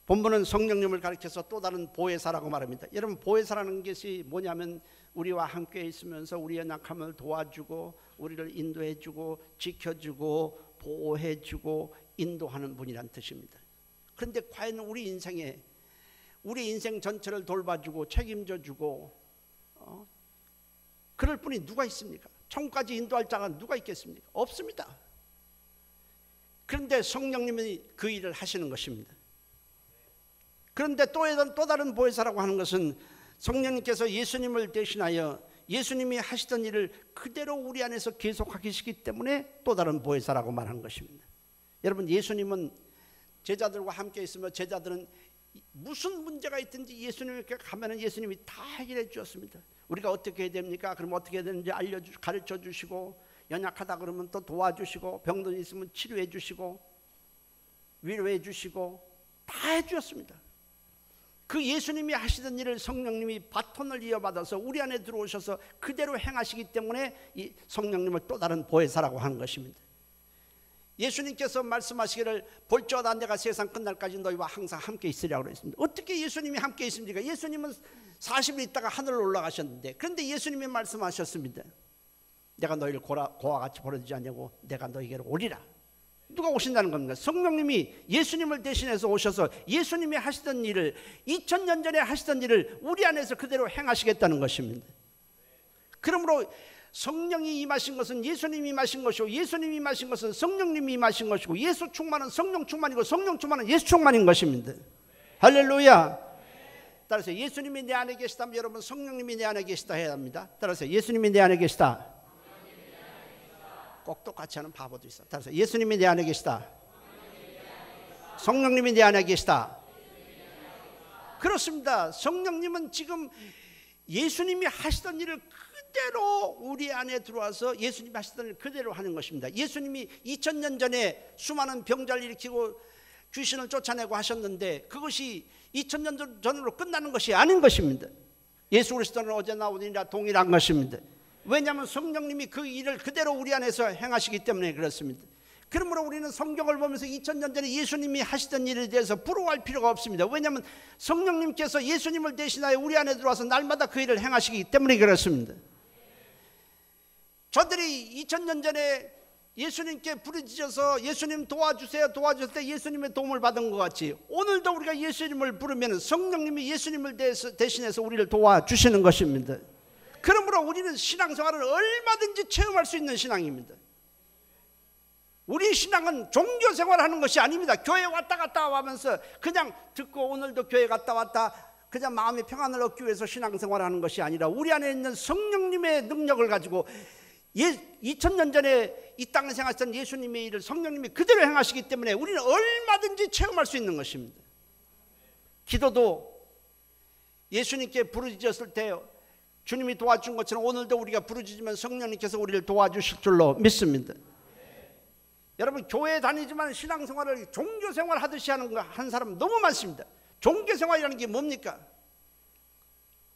본문은 성령님을 가리켜서 또 다른 보혜사라고 말합니다. 여러분, 보혜사라는 것이 뭐냐면 우리와 함께 있으면서 우리의 약함을 도와주고 우리를 인도해주고 지켜주고 보호해주고 인도하는 분이란 뜻입니다. 그런데 과연 우리 인생에, 우리 인생 전체를 돌봐주고 책임져주고 그럴 분이 누가 있습니까? 천국까지 인도할 자가 누가 있겠습니까? 없습니다. 그런데 성령님이 그 일을 하시는 것입니다. 그런데 또 다른 보혜사라고 하는 것은 성령님께서 예수님을 대신하여 예수님이 하시던 일을 그대로 우리 안에서 계속하시기 때문에 또 다른 보혜사라고 말하는 것입니다. 여러분, 예수님은 제자들과 함께 있으며 제자들은 무슨 문제가 있든지 예수님께 가면은 예수님이 다 해결해 주었습니다. 우리가 어떻게 해야 됩니까? 그럼 어떻게 해야 되는지 가르쳐 주시고, 연약하다 그러면 또 도와주시고, 병든 있으면 치료해 주시고, 위로해 주시고, 다 해주었습니다. 그 예수님이 하시던 일을 성령님이 바톤을 이어받아서 우리 안에 들어오셔서 그대로 행하시기 때문에 이 성령님을 또 다른 보혜사라고 하는 것입니다. 예수님께서 말씀하시기를 볼지어다 내가 세상 끝날까지 너희와 항상 함께 있으리라고 했습니다. 어떻게 예수님이 함께 있습니까? 예수님은 40일 있다가 하늘로 올라가셨는데, 그런데 예수님이 말씀하셨습니다. 내가 너희를 고와 같이 버려두지 않냐고, 내가 너희에게로 오리라. 누가 오신다는 겁니까? 성령님이 예수님을 대신해서 오셔서 예수님이 하시던 일을, 2000년 전에 하시던 일을 우리 안에서 그대로 행하시겠다는 것입니다. 그러므로 성령이 임하신 것은 예수님이 임하신 것이고, 예수님이 임하신 것은 성령님이 임하신 것이고, 예수 충만은 성령 충만이고, 성령 충만은 예수 충만인 것입니다. 할렐루야. 따라서 예수님이 내 안에 계시다면 여러분 성령님이 내 안에 계시다 해야 합니다. 따라서 예수님이 내 안에 계시다. 꼭 똑같이 하는 바보도 있어. 따라서 예수님이 내 안에 계시다. 성령님이 내 안에 계시다. 그렇습니다. 성령님은 지금 예수님이 하시던 일을 그대로 우리 안에 들어와서 예수님이 하시던 일을 그대로 하는 것입니다. 예수님이 2000년 전에 수많은 병자를 일으키고 귀신을 쫓아내고 하셨는데 그것이 2000년 전으로 끝나는 것이 아닌 것입니다. 예수 그리스도는 어제나 오늘이나 동일한 것입니다. 왜냐하면 성령님이 그 일을 그대로 우리 안에서 행하시기 때문에 그렇습니다. 그러므로 우리는 성경을 보면서 2000년 전에 예수님이 하시던 일에 대해서 부러워할 필요가 없습니다. 왜냐하면 성령님께서 예수님을 대신하여 우리 안에 들어와서 날마다 그 일을 행하시기 때문에 그렇습니다. 저들이 2000년 전에 예수님께 부르짖어서 예수님 도와주세요 도와줄 때 예수님의 도움을 받은 것 같이 오늘도 우리가 예수님을 부르면 성령님이 예수님을 대신해서 우리를 도와주시는 것입니다. 그러므로 우리는 신앙생활을 얼마든지 체험할 수 있는 신앙입니다. 우리 신앙은 종교생활하는 것이 아닙니다. 교회 왔다 갔다 하면서 그냥 듣고 오늘도 교회 갔다 왔다 그냥 마음의 평안을 얻기 위해서 신앙생활하는 것이 아니라 우리 안에 있는 성령님의 능력을 가지고 2000년 전에 이 땅에 생하셨던 예수님의 일을 성령님이 그대로 행하시기 때문에 우리는 얼마든지 체험할 수 있는 것입니다. 기도도 예수님께 부르짖었을 때 주님이 도와준 것처럼 오늘도 우리가 부르짖으면 성령님께서 우리를 도와주실 줄로 믿습니다. 여러분, 교회 다니지만 신앙생활을 종교생활 하듯이 하는 사람 너무 많습니다. 종교생활이라는 게 뭡니까?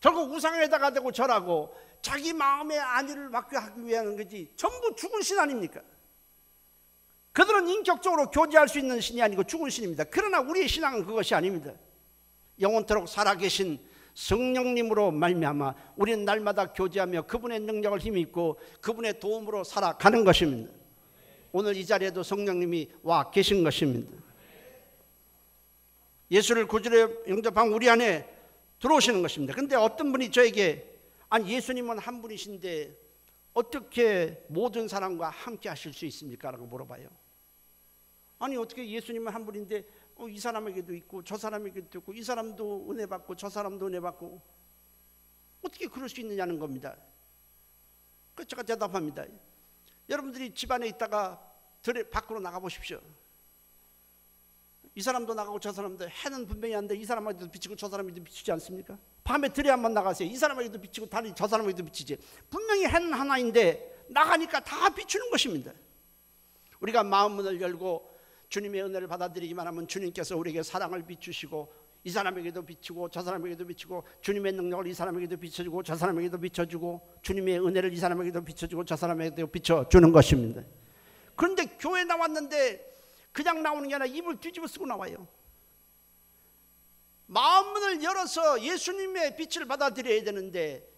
결국 우상에다가 대고 절하고 자기 마음의 안위를 받게 하기 위한 거지, 전부 죽은 신 아닙니까? 그들은 인격적으로 교제할 수 있는 신이 아니고 죽은 신입니다. 그러나 우리의 신앙은 그것이 아닙니다. 영원토록 살아계신 성령님으로 말미암아 우리는 날마다 교제하며 그분의 능력을 힘입고 그분의 도움으로 살아가는 것입니다. 오늘 이 자리에도 성령님이 와 계신 것입니다. 예수를 구주로 영접한 우리 안에 들어오시는 것입니다. 그런데 어떤 분이 저에게, 아니 예수님은 한 분이신데 어떻게 모든 사람과 함께 하실 수 있습니까? 라고 물어봐요. 아니 어떻게 예수님은 한 분인데 이 사람에게도 있고 저 사람에게도 있고 이 사람도 은혜 받고 저 사람도 은혜 받고 어떻게 그럴 수 있느냐는 겁니다. 그래서 제가 대답합니다. 여러분들이 집안에 있다가 밖으로 나가 보십시오. 이 사람도 나가고 저 사람도, 해는 분명히 한데 이 사람에게도 비치고 저 사람에게도 비치지 않습니까? 밤에 들에 한번 나가세요. 이 사람에게도 비치고 다른 저 사람에게도 비치지. 분명히 해는 하나인데 나가니까 다 비추는 것입니다. 우리가 마음 문을 열고 주님의 은혜를 받아들이기만 하면 주님께서 우리에게 사랑을 비추시고 이 사람에게도 비추고 저 사람에게도 비추고 주님의 능력을 이 사람에게도 비춰주고 저 사람에게도 비춰주고 주님의 은혜를 이 사람에게도 비춰주고 저 사람에게도 비춰주는 것입니다. 그런데 교회 나왔는데 그냥 나오는 게 아니라 입을 뒤집어 쓰고 나와요. 마음문을 열어서 예수님의 빛을 받아들여야 되는데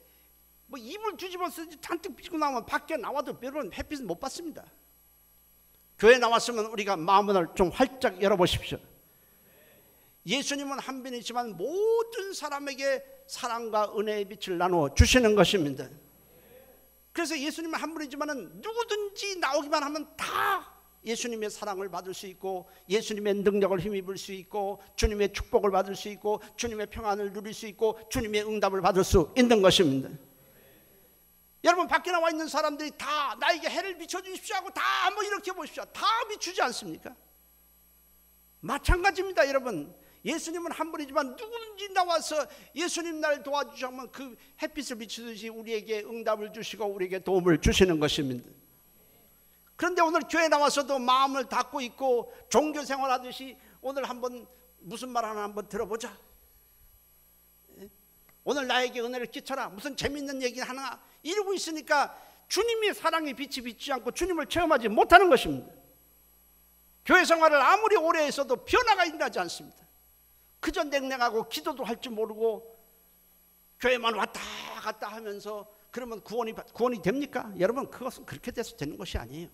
뭐 입을 뒤집어 쓰지 잔뜩 비치고 나오면 밖에 나와도 여러분 햇빛은 못 받습니다. 교회 나왔으면 우리가 마음문을 좀 활짝 열어보십시오. 예수님은 한 분이지만 모든 사람에게 사랑과 은혜의 빛을 나누어 주시는 것입니다. 그래서 예수님은 한 분이지만 누구든지 나오기만 하면 다 예수님의 사랑을 받을 수 있고 예수님의 능력을 힘입을 수 있고 주님의 축복을 받을 수 있고 주님의 평안을 누릴 수 있고 주님의 응답을 받을 수 있는 것입니다. 여러분, 밖에 나와 있는 사람들이 다 나에게 해를 비춰주십시오 하고 다 한번 이렇게 보십시오. 다 비추지 않습니까? 마찬가지입니다. 여러분, 예수님은 한 분이지만 누구든지 나와서 예수님 나를 도와주시면 그 햇빛을 비추듯이 우리에게 응답을 주시고 우리에게 도움을 주시는 것입니다. 그런데 오늘 교회 나와서도 마음을 닫고 있고 종교생활 하듯이 오늘 한번 무슨 말 하나 한번 들어보자, 오늘 나에게 은혜를 끼쳐라, 무슨 재밌는 얘기 하나, 이러고 있으니까 주님의 사랑의 빛이 비치지 않고 주님을 체험하지 못하는 것입니다. 교회 생활을 아무리 오래 했어도 변화가 일어나지 않습니다. 그저 냉랭하고 기도도 할 줄 모르고 교회만 왔다 갔다 하면서 그러면 구원이 됩니까? 여러분, 그것은 그렇게 돼서 되는 것이 아니에요.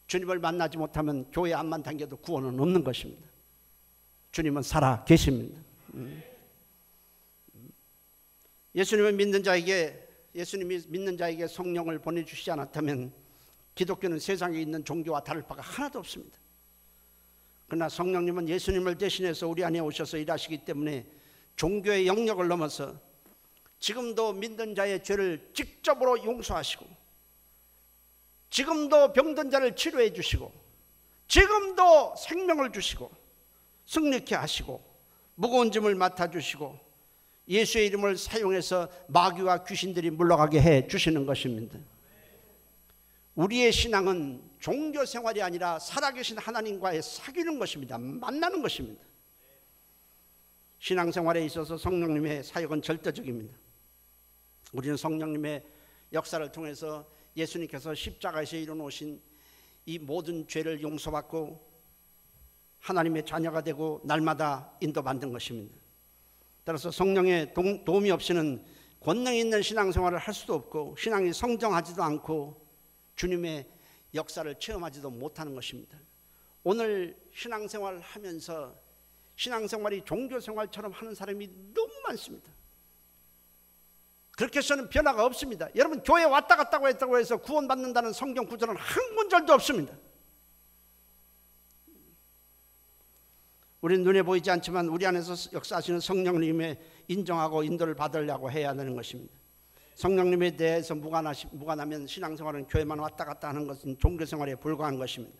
주님을 만나지 못하면 교회 안만 다녀도 구원은 없는 것입니다. 주님은 살아 계십니다. 예수님이 믿는 자에게 성령을 보내주시지 않았다면 기독교는 세상에 있는 종교와 다를 바가 하나도 없습니다. 그러나 성령님은 예수님을 대신해서 우리 안에 오셔서 일하시기 때문에 종교의 영역을 넘어서 지금도 믿는 자의 죄를 직접으로 용서하시고 지금도 병든 자를 치료해 주시고 지금도 생명을 주시고 승리케 하시고 무거운 짐을 맡아주시고 예수의 이름을 사용해서 마귀와 귀신들이 물러가게 해 주시는 것입니다. 우리의 신앙은 종교생활이 아니라 살아계신 하나님과의 사귀는 것입니다. 만나는 것입니다. 신앙생활에 있어서 성령님의 사역은 절대적입니다. 우리는 성령님의 역사를 통해서 예수님께서 십자가에서 이루어놓으신 이 모든 죄를 용서받고 하나님의 자녀가 되고 날마다 인도받는 것입니다. 따라서 성령의 도움이 없이는 권능이 있는 신앙생활을 할 수도 없고 신앙이 성장하지도 않고 주님의 역사를 체험하지도 못하는 것입니다. 오늘 신앙생활을 하면서 신앙생활이 종교생활처럼 하는 사람이 너무 많습니다. 그렇게 해서는 변화가 없습니다. 여러분, 교회 왔다 갔다 했다고 해서 구원받는다는 성경 구절은 한 구절도 없습니다. 우리는 눈에 보이지 않지만 우리 안에서 역사하시는 성령님의 인정하고 인도를 받으려고 해야 하는 것입니다. 성령님에 대해서 무관하면 신앙생활은 교회만 왔다 갔다 하는 것은 종교생활에 불과한 것입니다.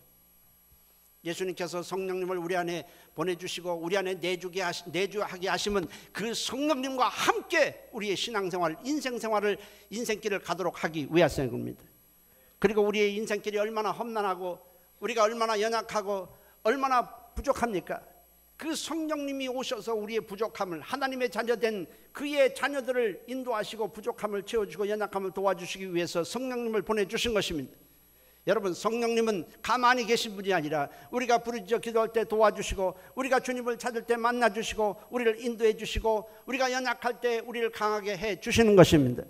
예수님께서 성령님을 우리 안에 보내주시고 우리 안에 내주하게 하시면 그 성령님과 함께 우리의 신앙생활, 인생생활을, 인생길을 가도록 하기 위해서인 겁니다. 그리고 우리의 인생길이 얼마나 험난하고 우리가 얼마나 연약하고 얼마나 부족합니까? 그 성령님이 오셔서 우리의 부족함을, 하나님의 자녀된 그의 자녀들을 인도하시고 부족함을 채워주고 연약함을 도와주시기 위해서 성령님을 보내주신 것입니다. 여러분, 성령님은 가만히 계신 분이 아니라 우리가 부르짖어 기도할 때 도와주시고, 우리가 주님을 찾을 때 만나주시고, 우리를 인도해 주시고, 우리가 연약할 때 우리를 강하게 해 주시는 것입니다.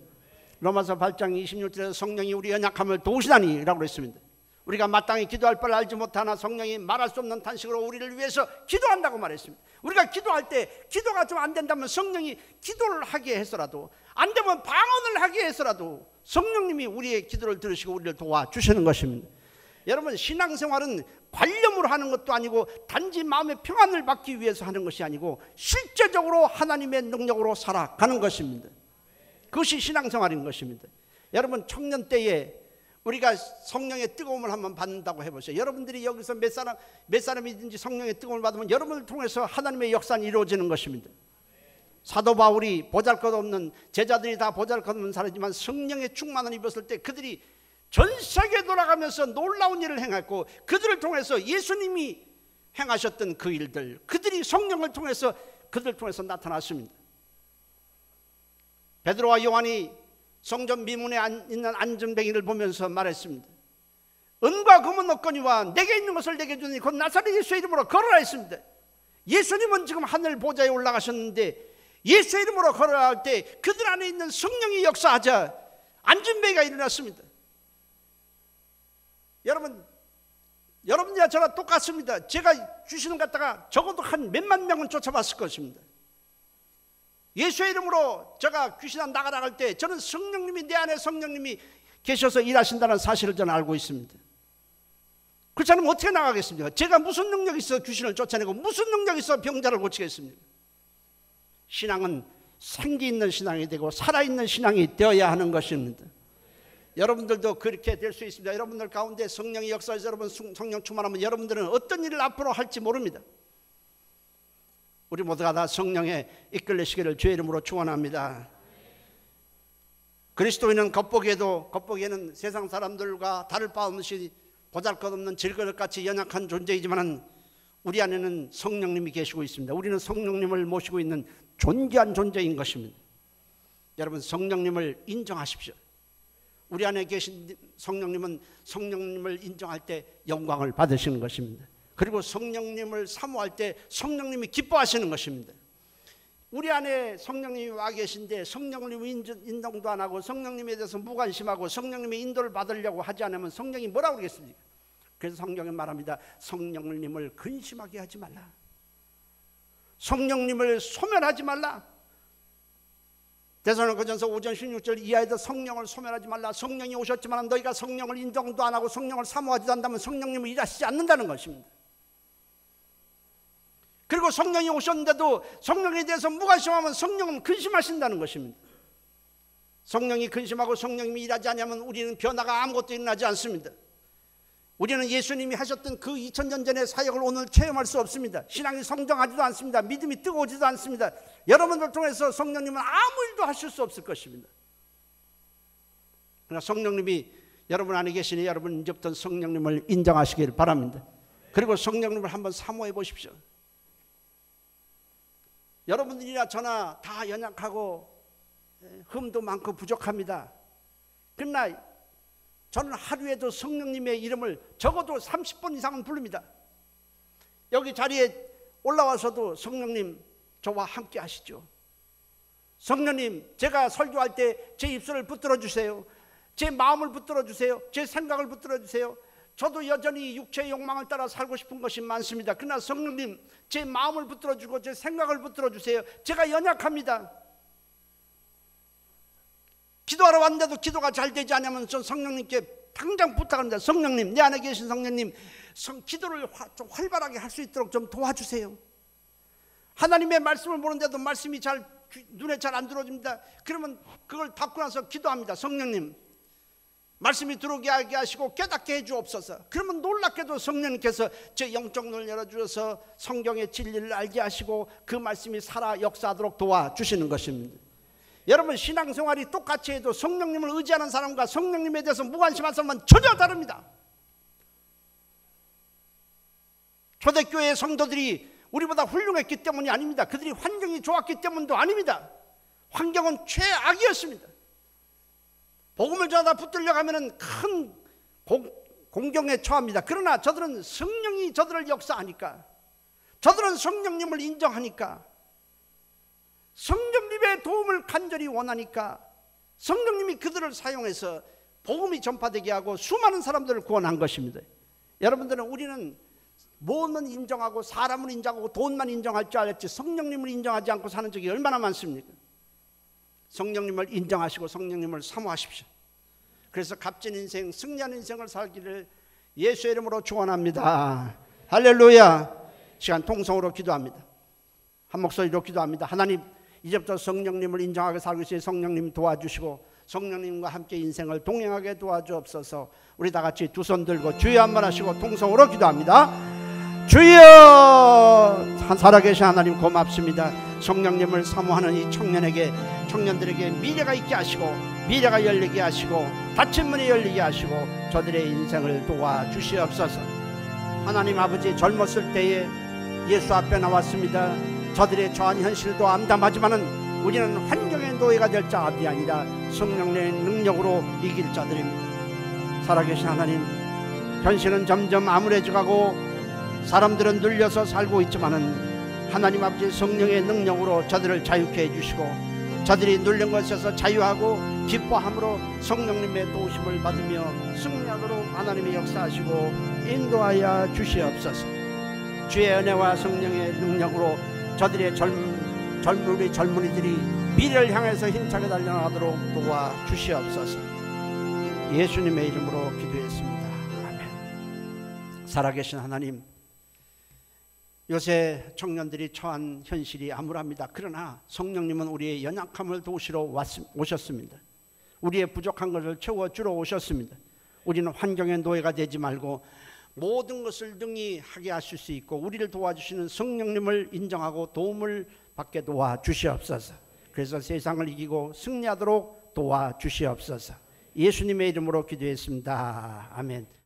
로마서 8장 26절에서 성령이 우리 연약함을 도우시다니 라고 했습니다. 우리가 마땅히 기도할 바를 알지 못하나 성령이 말할 수 없는 탄식으로 우리를 위해서 기도한다고 말했습니다. 우리가 기도할 때 기도가 좀 안 된다면 성령이 기도를 하게 해서라도, 안 되면 방언을 하게 해서라도 성령님이 우리의 기도를 들으시고 우리를 도와주시는 것입니다. 여러분, 신앙생활은 관념으로 하는 것도 아니고 단지 마음의 평안을 받기 위해서 하는 것이 아니고 실제적으로 하나님의 능력으로 살아가는 것입니다. 그것이 신앙생활인 것입니다. 여러분, 청년 때에 우리가 성령의 뜨거움을 한번 받는다고 해보세요. 여러분들이 여기서 몇 사람이든지 성령의 뜨거움을 받으면 여러분을 통해서 하나님의 역사는 이루어지는 것입니다. 사도 바울이 보잘것없는, 제자들이 다 보잘것없는 사람이지만 성령의 충만을 입었을 때 그들이 전 세계에 돌아가면서 놀라운 일을 행했고, 그들을 통해서 예수님이 행하셨던 그 일들, 그들이 성령을 통해서 그들을 통해서 나타났습니다. 베드로와 요한이 성전 미문에 있는 안전뱅이를 보면서 말했습니다. 은과 금은 없거니와 내게 있는 것을 내게 주니 곧 나사렛 예수의 이름으로 걸어라 했습니다. 예수님은 지금 하늘 보좌에 올라가셨는데 예수의 이름으로 걸어라 할 때 그들 안에 있는 성령이 역사하자 안전뱅이가 일어났습니다. 여러분들이나 저나 똑같습니다. 제가 귀신을 갖다가 적어도 한 몇만 명은 쫓아봤을 것입니다. 예수의 이름으로 제가 귀신 나가라 할 때 저는 성령님이, 내 안에 성령님이 계셔서 일하신다는 사실을 저는 알고 있습니다. 그렇지 않으면 어떻게 나가겠습니까? 제가 무슨 능력이 있어 귀신을 쫓아내고 무슨 능력이 있어 병자를 고치겠습니까? 신앙은 생기 있는 신앙이 되고 살아있는 신앙이 되어야 하는 것입니다. 여러분들도 그렇게 될 수 있습니다. 여러분들 가운데 성령의 역사에서 여러분 성령 충만하면 여러분들은 어떤 일을 앞으로 할지 모릅니다. 우리 모두가 다 성령에 이끌리시기를 주의 이름으로 축원합니다. 그리스도인은 겉보기에는 세상 사람들과 다를 바 없이 보잘것없는 질그릇같이 연약한 존재이지만 우리 안에는 성령님이 계시고 있습니다. 우리는 성령님을 모시고 있는 존귀한 존재인 것입니다. 여러분, 성령님을 인정하십시오. 우리 안에 계신 성령님은 성령님을 인정할 때 영광을 받으시는 것입니다. 그리고 성령님을 사모할 때 성령님이 기뻐하시는 것입니다. 우리 안에 성령님이 와 계신데 성령님이 인정도 안 하고 성령님에 대해서 무관심하고 성령님의 인도를 받으려고 하지 않으면 성령이 뭐라고 그러겠습니까? 그래서 성경은 말합니다. 성령님을 근심하게 하지 말라. 성령님을 소멸하지 말라. 데살로니가전서 5장 16절 이하에도 성령을 소멸하지 말라. 성령이 오셨지만 너희가 성령을 인정도 안 하고 성령을 사모하지도 않다면 성령님은 일하시지 않는다는 것입니다. 그리고 성령이 오셨는데도 성령에 대해서 무관심하면 성령은 근심하신다는 것입니다. 성령이 근심하고 성령님이 일하지 않으면 우리는 변화가 아무것도 일어나지 않습니다. 우리는 예수님이 하셨던 그 2000년 전의 사역을 오늘 체험할 수 없습니다. 신앙이 성장하지도 않습니다. 믿음이 뜨거워지도 않습니다. 여러분들 통해서 성령님은 아무 일도 하실 수 없을 것입니다. 그러나 성령님이 여러분 안에 계시니 여러분 이제부터 성령님을 인정하시길 바랍니다. 그리고 성령님을 한번 사모해 보십시오. 여러분들이나 저나 다 연약하고 흠도 많고 부족합니다. 그러나 저는 하루에도 성령님의 이름을 적어도 30번 이상은 부릅니다. 여기 자리에 올라와서도 성령님 저와 함께 하시죠. 성령님, 제가 설교할 때 제 입술을 붙들어 주세요. 제 마음을 붙들어 주세요. 제 생각을 붙들어 주세요. 저도 여전히 육체의 욕망을 따라 살고 싶은 것이 많습니다. 그러나 성령님, 제 마음을 붙들어 주고 제 생각을 붙들어 주세요. 제가 연약합니다. 기도하러 왔는데도 기도가 잘 되지 않으면 전 성령님께 당장 부탁합니다. 성령님, 내 안에 계신 성령님, 기도를 좀 활발하게 할 수 있도록 좀 도와주세요. 하나님의 말씀을 보는데도 말씀이 눈에 잘 안 들어집니다. 그러면 그걸 받고 나서 기도합니다. 성령님, 말씀이 들어오게 하게 하시고 깨닫게 해주옵소서. 그러면 놀랍게도 성령님께서 제 영적 눈을 열어주셔서 성경의 진리를 알게 하시고 그 말씀이 살아 역사하도록 도와주시는 것입니다. 여러분, 신앙생활이 똑같이 해도 성령님을 의지하는 사람과 성령님에 대해서 무관심한 사람은 전혀 다릅니다. 초대교회의 성도들이 우리보다 훌륭했기 때문이 아닙니다. 그들이 환경이 좋았기 때문도 아닙니다. 환경은 최악이었습니다. 복음을 전하다 붙들려 가면은 큰 공경에 처합니다. 그러나 저들은 성령이 저들을 역사하니까, 저들은 성령님을 인정하니까, 성령님의 도움을 간절히 원하니까 성령님이 그들을 사용해서 복음이 전파되게 하고 수많은 사람들을 구원한 것입니다. 여러분들은 우리는 뭐는 인정하고 사람을 인정하고 돈만 인정할 줄 알았지 성령님을 인정하지 않고 사는 적이 얼마나 많습니까? 성령님을 인정하시고 성령님을 사모하십시오. 그래서 값진 인생, 승리하는 인생을 살기를 예수의 이름으로 축원합니다. 할렐루야. 시간 통성으로 기도합니다. 한 목소리로 기도합니다. 하나님, 이제부터 성령님을 인정하게 살고 있으니 성령님 도와주시고 성령님과 함께 인생을 동행하게 도와주옵소서. 우리 다 같이 두 손 들고 주여 한번 하시고 통성으로 기도합니다. 주여. 살아계신 하나님 고맙습니다. 성령님을 사모하는 이 청년들에게 미래가 있게 하시고 미래가 열리게 하시고 닫힌 문이 열리게 하시고 저들의 인생을 도와주시옵소서. 하나님 아버지, 젊었을 때에 예수 앞에 나왔습니다. 저들의 저한 현실도 암담하지만은 우리는 환경의 노예가 될 자들이 아니라 성령의 능력으로 이길 자들입니다. 살아계신 하나님, 현실은 점점 암울해져가고 사람들은 눌려서 살고 있지만은 하나님 아버지 성령의 능력으로 저들을 자유케 해주시고 저들이 눌린 것에서 자유하고 기뻐함으로 성령님의 도우심을 받으며 승리하도록 하나님의 역사하시고 인도하여 주시옵소서. 주의 은혜와 성령의 능력으로 저들의 젊은이들이 미래를 향해서 힘차게 달려나가도록 도와주시옵소서. 예수님의 이름으로 기도했습니다. 아멘. 살아계신 하나님, 요새 청년들이 처한 현실이 암울합니다. 그러나 성령님은 우리의 연약함을 도우시러 오셨습니다. 우리의 부족한 것을 채워주러 오셨습니다. 우리는 환경의 노예가 되지 말고 모든 것을 능히 하게 하실 수 있고 우리를 도와주시는 성령님을 인정하고 도움을 받게 도와주시옵소서. 그래서 세상을 이기고 승리하도록 도와주시옵소서. 예수님의 이름으로 기도했습니다. 아멘.